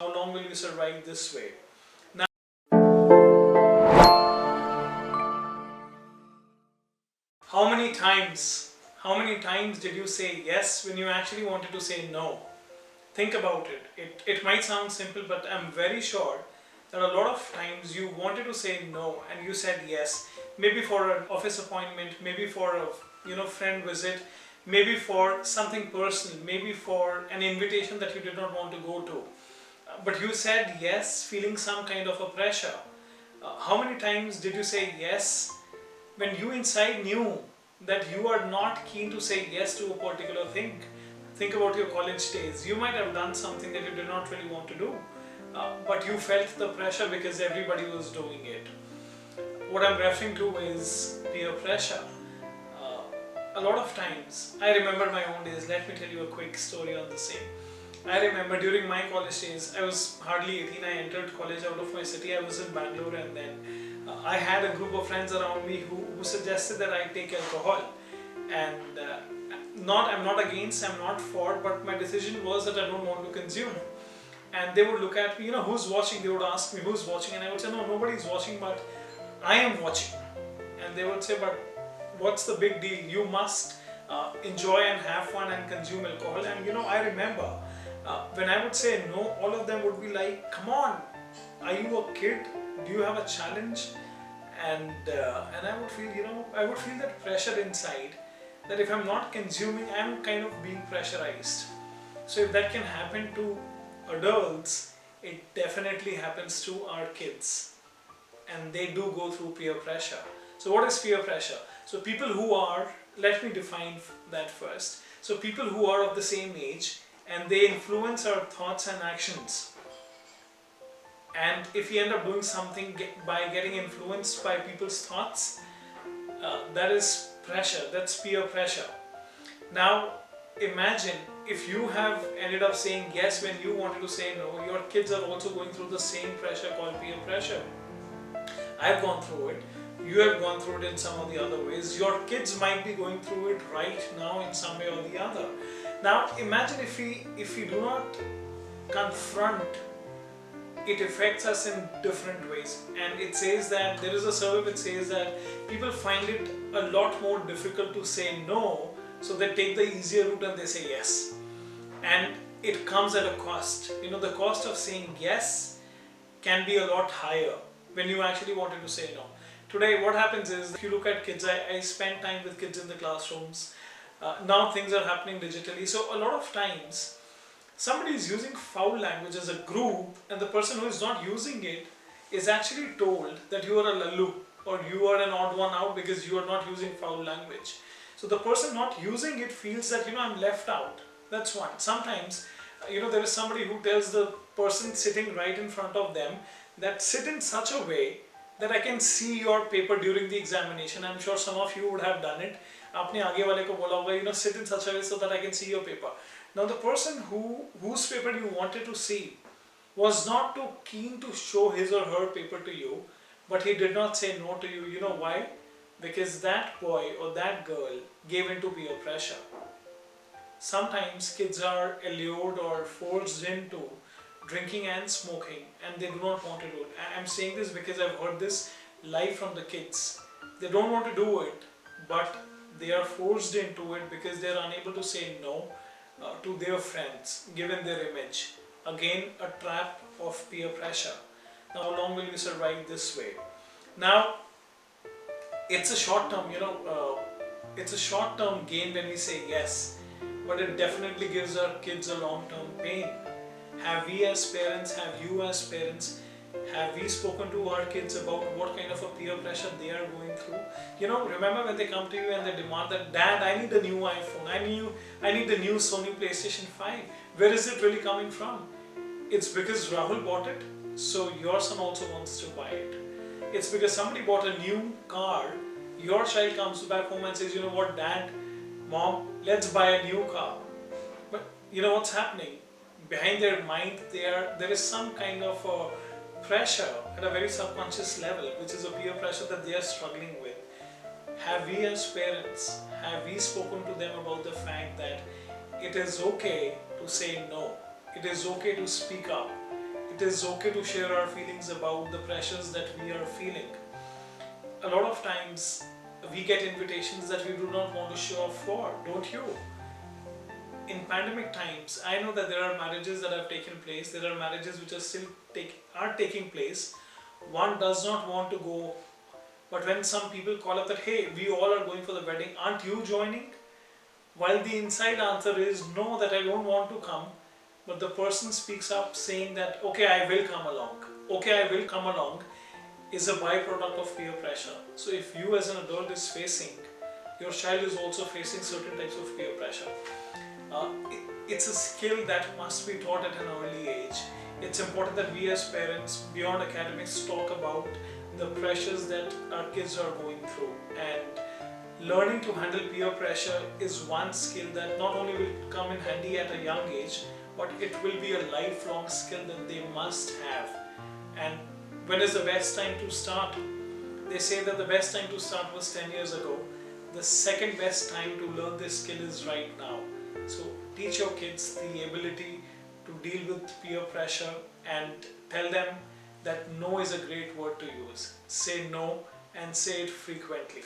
How long will you survive this way? Now, how many times did you say yes when you actually wanted to say no? Think about it. It might sound simple, but I'm very sure that a lot of times you wanted to say no and you said yes. Maybe for an office appointment, maybe for a friend visit, maybe for something personal, maybe for an invitation that you did not want to go to. But you said yes, feeling some kind of a pressure. How many times did you say yes when you inside knew that you are not keen to say yes to a particular thing? Think about your college days. You might have done something that you did not really want to do, but you felt the pressure because everybody was doing it. What I'm referring to is peer pressure. Uh, a lot of times, I remember my own days. Let me tell you a quick story on the same. I remember during my college days, I was hardly 18. I entered college out of my city. I was in Bangalore, and then I had a group of friends around me who suggested that I take alcohol. And I'm not against, I'm not for, but my decision was that I don't want to consume. And they would look at me, who's watching? They would ask me, who's watching? And I would say, no, nobody's watching, but I am watching. And they would say, but what's the big deal? You must enjoy and have fun and consume alcohol. And I remember when I would say no, all of them would be like, come on, are you a kid? Do you have a challenge? And I would feel, I would feel that pressure inside, that if I'm not consuming, I'm kind of being pressurized. So if that can happen to adults, it definitely happens to our kids. And they do go through peer pressure. So what is peer pressure? So people who are, let me define that first. So people who are of the same age and they influence our thoughts and actions. And if we end up doing something by getting influenced by people's thoughts, that is pressure, that's peer pressure. Now imagine if you have ended up saying yes when you wanted to say no, your kids are also going through the same pressure called peer pressure. I've gone through it, you have gone through it in some of the other ways, your kids might be going through it right now in some way or the other. Now imagine if we do not confront, it affects us in different ways. And it says that, there is a survey which says that people find it a lot more difficult to say no, so they take the easier route and they say yes. And it comes at a cost. The cost of saying yes can be a lot higher when you actually wanted to say no. Today what happens is, if you look at kids, I spend time with kids in the classrooms. Now things are happening digitally, so a lot of times somebody is using foul language as a group, and the person who is not using it is actually told that you are a lallu or you are an odd one out because you are not using foul language. So the person not using it feels that I'm left out. That's one. Sometimes there is somebody who tells the person sitting right in front of them that sit in such a way that I can see your paper during the examination. I'm sure some of you would have done it. Apne aage wale ko bola hoga, sit in such a way so that I can see your paper. Now the person whose paper you wanted to see was not too keen to show his or her paper to you, but he did not say no to you. You know why? Because that boy or that girl gave into peer pressure. Sometimes kids are allured or forced into drinking and smoking, and they do not want to do it. I'm saying this because I've heard this live from the kids. They don't want to do it, but they are forced into it because they are unable to say no to their friends, given their image. Again, a trap of peer pressure. Now, how long will you survive this way? Now, it's a short term, it's a short term gain when we say yes, but it definitely gives our kids a long term pain. Have we as parents, have you as parents, have we spoken to our kids about what kind of a peer pressure they are going through? Remember when they come to you and they demand that, Dad, I need a new iPhone, I need the new Sony PlayStation 5. Where is it really coming from? It's because Rahul bought it, so your son also wants to buy it. It's because somebody bought a new car, your child comes back home and says, you know what, Dad, Mom, let's buy a new car. But what's happening? Behind their mind, there is some kind of a pressure at a very subconscious level, which is a peer pressure that they are struggling with. Have we as parents, have we spoken to them about the fact that it is okay to say no? It is okay to speak up. it is okay to share our feelings about the pressures that we are feeling. A lot of times we get invitations that we do not want to show up for, don't you? In pandemic times, I know that there are marriages that have taken place, there are marriages which are still taking place. One does not want to go, but when some people call up that, hey, we all are going for the wedding, aren't you joining? While the inside answer is no, that I don't want to come, but the person speaks up saying that, okay, I will come along. Okay, I will come along is a byproduct of peer pressure. So if you as an adult is facing, your child is also facing certain types of peer pressure. It's a skill that must be taught at an early age. It's important that we as parents, beyond academics, talk about the pressures that our kids are going through. And learning to handle peer pressure is one skill that not only will come in handy at a young age, but it will be a lifelong skill that they must have. And when is the best time to start? They say that the best time to start was 10 years ago. The second best time to learn this skill is right now. So teach your kids the ability to deal with peer pressure and tell them that no is a great word to use. Say no and say it frequently.